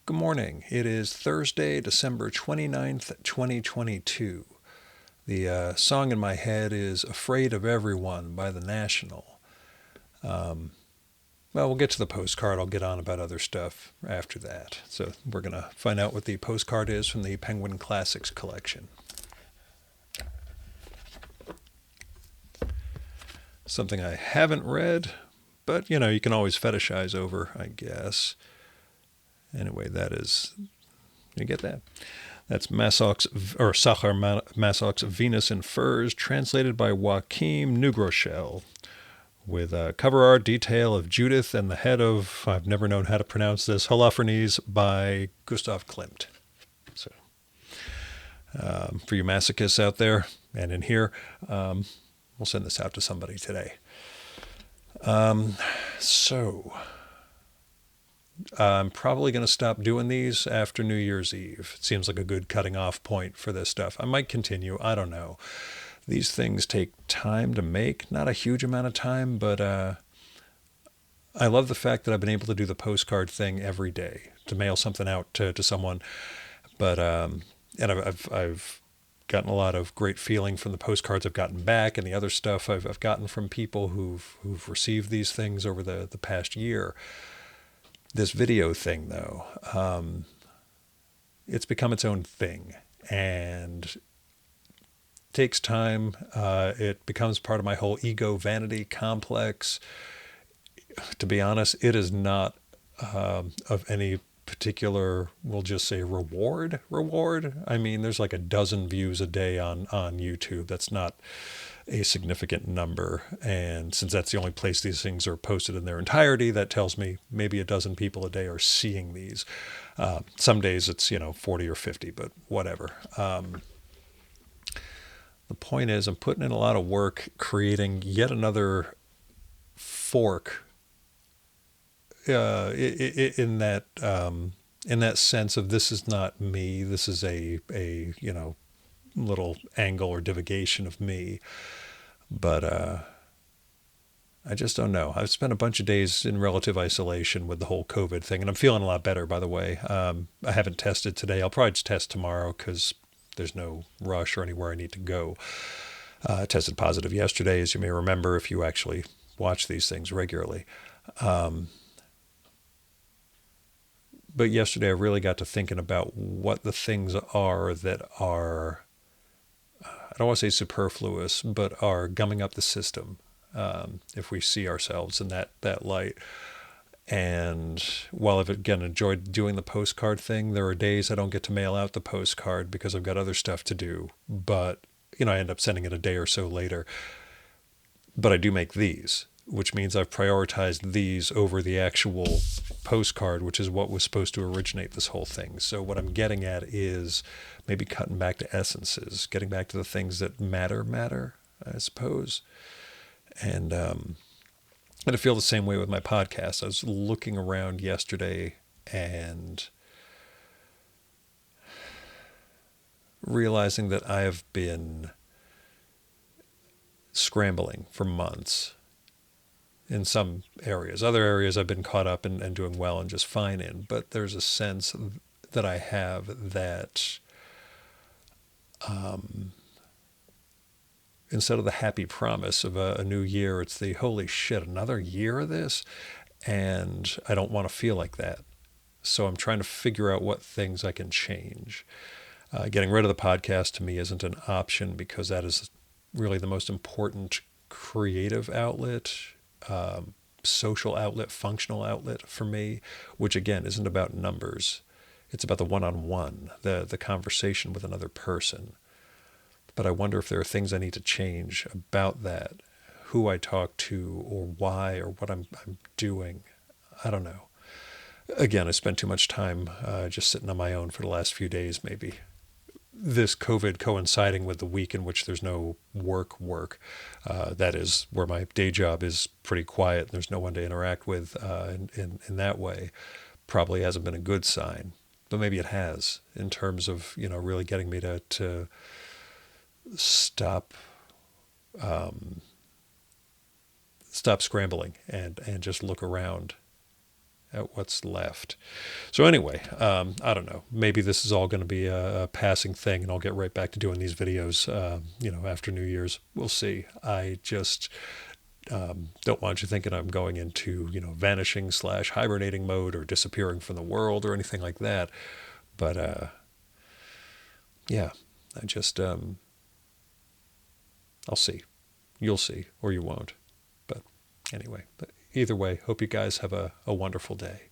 Good morning. It is Thursday, December 29th, 2022. The song in my head is Afraid of Everyone by The National. We'll get to the postcard. I'll get on about other stuff after that. So we're going to find out what the postcard is from the Penguin Classics collection. Something I haven't read, but you can always fetishize over, I guess. Anyway, that is, you get that? That's Sacher-Masoch's Venus in Furs, translated by Joachim Neugroschel, with a cover art detail of Judith and the head of, I've never known how to pronounce this, Holofernes by Gustav Klimt. So, for you masochists out there and in here, we'll send this out to somebody today. I'm probably going to stop doing these after New Year's Eve. It seems like a good cutting off point for this stuff. I might continue. I don't know. These things take time to make. Not a huge amount of time, but I love the fact that I've been able to do the postcard thing every day, to mail something out to someone. But and I've gotten a lot of great feeling from the postcards I've gotten back, and the other stuff I've gotten from people who've received these things over the past year. This video thing, though, it's become its own thing, and takes time. It becomes part of my whole ego vanity complex. To be honest, it is not of any particular, we'll just say, reward. I mean, there's like a dozen views a day on YouTube. That's not a significant number. And since that's the only place these things are posted in their entirety, that tells me maybe a dozen people a day are seeing these. Some days it's, 40 or 50, but whatever. The point is, I'm putting in a lot of work creating yet another fork in that sense of, this is not me. This is a little angle or divagation of me. But I just don't know. I've spent a bunch of days in relative isolation with the whole COVID thing, and I'm feeling a lot better, by the way. I haven't tested today. I'll probably just test tomorrow because there's no rush or anywhere I need to go. I tested positive yesterday, as you may remember, if you actually watch these things regularly. But yesterday I really got to thinking about what the things are that are, I don't want to say superfluous, but are gumming up the system, if we see ourselves in that light. And while I've, again, enjoyed doing the postcard thing, there are days I don't get to mail out the postcard because I've got other stuff to do. But, I end up sending it a day or so later. But I do make these, which means I've prioritized these over the actual postcard, which is what was supposed to originate this whole thing. So what I'm getting at is maybe cutting back to essences, getting back to the things that matter, I suppose. And I feel the same way with my podcast. I was looking around yesterday and realizing that I have been scrambling for months in some areas. Other areas I've been caught up and doing well and just fine in. But there's a sense that I have that instead of the happy promise of a new year, it's the holy shit, another year of this? And I don't want to feel like that. So I'm trying to figure out what things I can change. Getting rid of the podcast to me isn't an option because that is really the most important creative outlet, social outlet, functional outlet for me, which again isn't about numbers. It's about the one-on-one, the conversation with another person. But I wonder if there are things I need to change about that, who I talk to or why or what I'm doing. I don't know. Again, I spent too much time just sitting on my own for the last few days, maybe. This COVID coinciding with the week in which there's no work. That is where my day job is pretty quiet. There's no one to interact with in that way. Probably hasn't been a good sign, but maybe it has in terms of, really getting me to stop scrambling and just look around at what's left. So anyway, I don't know. Maybe this is all going to be a passing thing, and I'll get right back to doing these videos, after New Year's. We'll see. I just don't want you thinking I'm going into, vanishing / hibernating mode or disappearing from the world or anything like that. But yeah, I just I'll see. You'll see, or you won't. But anyway, either way, hope you guys have a wonderful day.